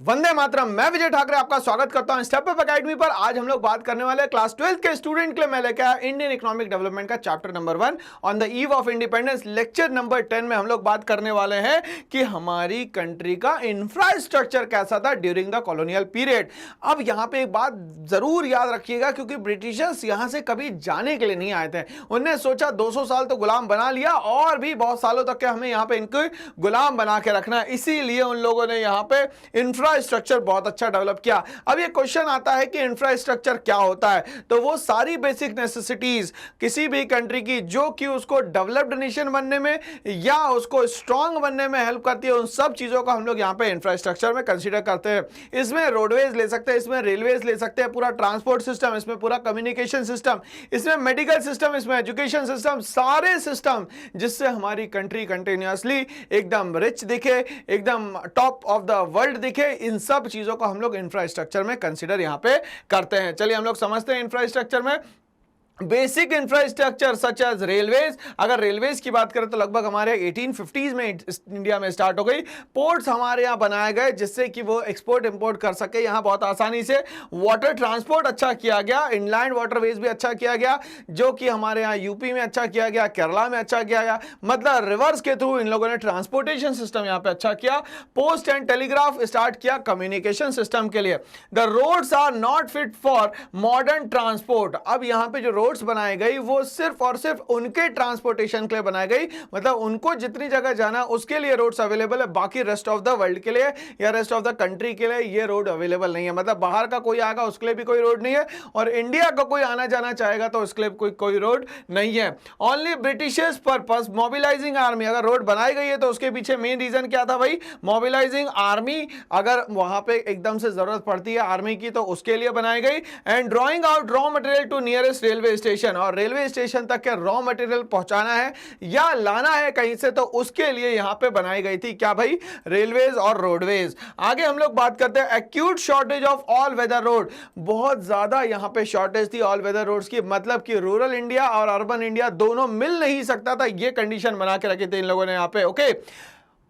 वंदे मातरम। मैं विजय ठाकरे आपका स्वागत करता हूं स्टेप अप एकेडमी पर। आज हम लोग बात करने वाले हैं क्लास 12th के स्टूडेंट के लिए मैं लेकर आया इंडियन इकोनॉमिक डेवलपमेंट का chapter number 1 on the eve of independence. Lecture number 10 में हम लोग बात करने वाले हैं कि हमारी कंट्री का इंफ्रास्ट्रक्चर कैसा था ड्यूरिंग द कॉलोनियल पीरियड। अब यहां पर एक बात जरूर याद रखिएगा, क्योंकि ब्रिटिशर्स यहां से कभी जाने के लिए नहीं आए थे। उन्होंने सोचा 200 साल तो गुलाम बना लिया और भी बहुत सालों तक के हमें यहां पे इनको गुलाम बना के रखना है, इसीलिए उन लोगों ने यहां पे इंफ्रास्ट्रक्चर बहुत अच्छा डेवलप किया। अब ये क्वेश्चन आता है कि इंफ्रास्ट्रक्चर क्या होता है, तो वो सारी बेसिक नेसेसिटीज किसी भी कंट्री की जो कि उसको डेवलप्ड नेशन बनने में या उसको स्ट्रांग बनने में हेल्प करती है, उन सब चीजों को हम लोग यहां पे इंफ्रास्ट्रक्चर में कंसीडर करते हैं। इसमें रोडवेज ले सकते हैं, इसमें रेलवेज ले सकते हैं, पूरा ट्रांसपोर्ट सिस्टम, इसमें पूरा कम्युनिकेशन सिस्टम, इसमें मेडिकल सिस्टम, इसमें एजुकेशन सिस्टम, सारे सिस्टम जिससे हमारी कंट्री कंटिन्यूअसली एकदम रिच दिखे, एकदम टॉप ऑफ द वर्ल्ड दिखे, इन सब चीजों को हम लोग इंफ्रास्ट्रक्चर में कंसीडर यहां पे करते हैं। चलिए हम लोग समझते हैं इंफ्रास्ट्रक्चर में basic infrastructure such as railways. अगर रेलवेज की बात करें तो लगभग हमारे 1850s में इंडिया में स्टार्ट हो गई। पोर्ट्स हमारे यहां बनाए गए जिससे कि वो एक्सपोर्ट इंपोर्ट कर सके यहां बहुत आसानी से। वाटर ट्रांसपोर्ट अच्छा किया गया, इनलैंड वाटरवेज भी अच्छा किया गया, जो कि हमारे यहाँ यूपी में अच्छा किया गया, केरला में अच्छा किया गया, मतलब रिवर्स के थ्रू इन लोगों ने ट्रांसपोर्टेशन सिस्टम यहां पे अच्छा किया। पोस्ट एंड टेलीग्राफ स्टार्ट किया कम्युनिकेशन सिस्टम के लिए। The roads are not fit for modern transport. अब यहां पे जो रोड्स बनाई गई वो सिर्फ और सिर्फ उनके ट्रांसपोर्टेशन के लिए बनाई गई, मतलब उनको जितनी जगह जाना उसके लिए रोड्स अवेलेबल है, बाकी रेस्ट ऑफ द वर्ल्ड के लिए या रेस्ट ऑफ द कंट्री के लिए ये रोड अवेलेबल नहीं है। मतलब बाहर का कोई आएगा उसके लिए भी कोई रोड नहीं है, और इंडिया का कोई आना जाना चाहेगा तो उसके लिए कोई रोड नहीं है। Only Britishers purpose mobilising army. अगर रोड बनाई गई है तो उसके पीछे मेन रीजन क्या था भाई? Mobilising army. अगर वहां पे एकदम से जरूरत पड़ती है आर्मी की तो उसके लिए बनाई गई। And drawing out raw material to nearest railway station, और रेलवे स्टेशन तक के रॉ मटेरियल पहुंचाना है या लाना है कहीं से तो उसके लिए यहां पे बनाई गई थी क्या भाई? रेलवेज और रोडवेज। आगे हम लोग बात करते हैं acute shortage of all weather road. बहुत ज्यादा यहां पे शॉर्टेज थी ऑल वेदर रोड्स की, मतलब कि रूरल इंडिया और अर्बन इंडिया दोनों मिल नहीं सकता था, ये कंडीशन बना के रखी थी इन लोगों ने यहां पे। ओके,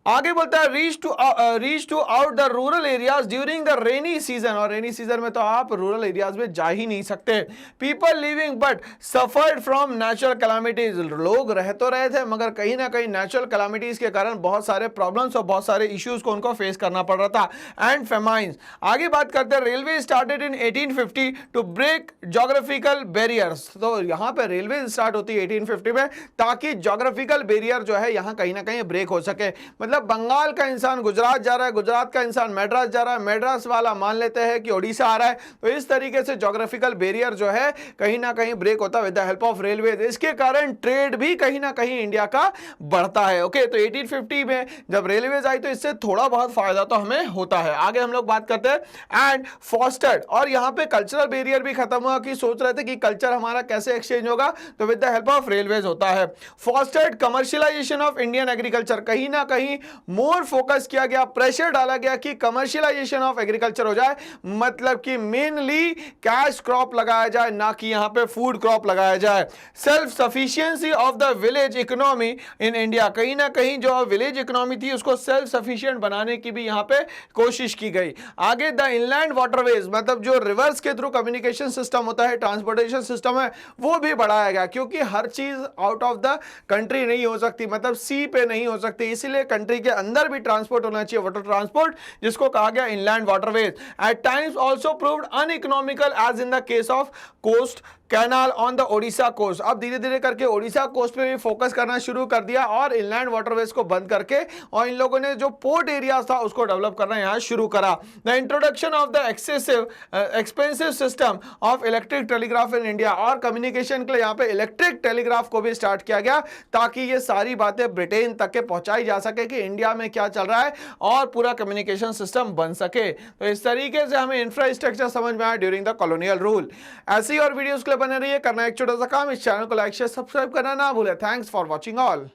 आगे बोलता है reach to out the rural areas during the rainy season, और रेनी सीजन में तो आप रूरल एरियाज में जा ही नहीं सकते। People living but suffered from natural calamities. लोग रह तो रहे थे मगर कहीं ना कहीं नेचुरल कैलामिटीज के कारण बहुत सारे प्रॉब्लम्स और बहुत सारे इश्यूज को उनको फेस करना पड़ रहा था। And famines. आगे बात करते हैं railway started in 1850 to break geographical barriers. तो यहां पे रेलवे स्टार्ट होती है 1850 में ताकि जोग्राफिकल बैरियर जो है यहां कहीं ना कहीं ब्रेक हो सके। मतलब बंगाल का इंसान गुजरात जा रहा है, गुजरात का इंसान मैड्रास जा रहा है, मैड्रास वाला मान लेते हैं कि ओडिशा आ रहा है, तो इस तरीके से ज्योग्राफिकल बैरियर जो है कहीं ना कहीं ब्रेक होता है with the help of railway. इसके कारण ट्रेड भी कहीं ना कहीं इंडिया का बढ़ता है। ओके, तो 1850 में जब रेलवेज आई तो इससे थोड़ा बहुत फायदा तो हमें होता है। आगे हम लोग बात करते हैं एंड फॉस्टर्ड, और यहां पे कल्चरल बैरियर भी खत्म हुआ कि सोच रहे थे कि कल्चर हमारा कैसे एक्सचेंज होगा, तो with the help of railways होता है। फॉस्टर्ड कमर्शियलाइजेशन ऑफ इंडियन एग्रीकल्चर। कहीं ना कहीं मोर फोकस किया गया, प्रेशर डाला गया कि कमर्शियलाइजेशन ऑफ एग्रीकल्चर हो जाए, मतलब कि मेनली कैश क्रॉप लगाया जाए ना कि यहां पे फूड क्रॉप लगाया जाए। Self sufficiency of the village economy in India. कहीं ना कहीं जो विलेज इकोनॉमी थी उसको सेल्फ सफिशिएंट बनाने की भी यहां पे कोशिश की गई। आगे द इनलैंड वाटरवेज, मतलब जो रिवर्स के थ्रू कम्युनिकेशन सिस्टम होता है, ट्रांसपोर्टेशन सिस्टम है, वो भी बढ़ाया गया, क्योंकि हर चीज आउट ऑफ द कंट्री नहीं हो सकती, मतलब सी पे नहीं हो सकती, इसीलिए कंट्री के अंदर भी ट्रांसपोर्ट होना चाहिए, वाटर ट्रांसपोर्ट, जिसको कहा गया inland waterways. At times also proved uneconomical as in the case of coast canal on the Odisha coast. अब धीरे धीरे करके ओडिशा कोस्ट पे भी फोकस करना शुरू कर दिया और इनलैंड वाटरवेज को बंद करके, और इन लोगों ने जो पोर्ट एरिया था उसको डेवलप करना यहां शुरू करा। The introduction of the expensive system of electric telegraph in India, और कम्युनिकेशन के लिए यहां पे इलेक्ट्रिक टेलीग्राफ को भी स्टार्ट किया गया ताकि ये सारी बातें ब्रिटेन तक के पहुंचाई जा सके कि इंडिया में क्या चल रहा है और पूरा कम्युनिकेशन सिस्टम बन सके। तो इस तरीके से हमें इंफ्रास्ट्रक्चर समझ में आया ड्यूरिंग द कॉलोनियल रूल। ऐसी और वीडियोस के लिए बने रहिए। करना एक छोटा सा काम, इस चैनल को लाइक शेयर सब्सक्राइब करना ना भूले। Thanks for watching all.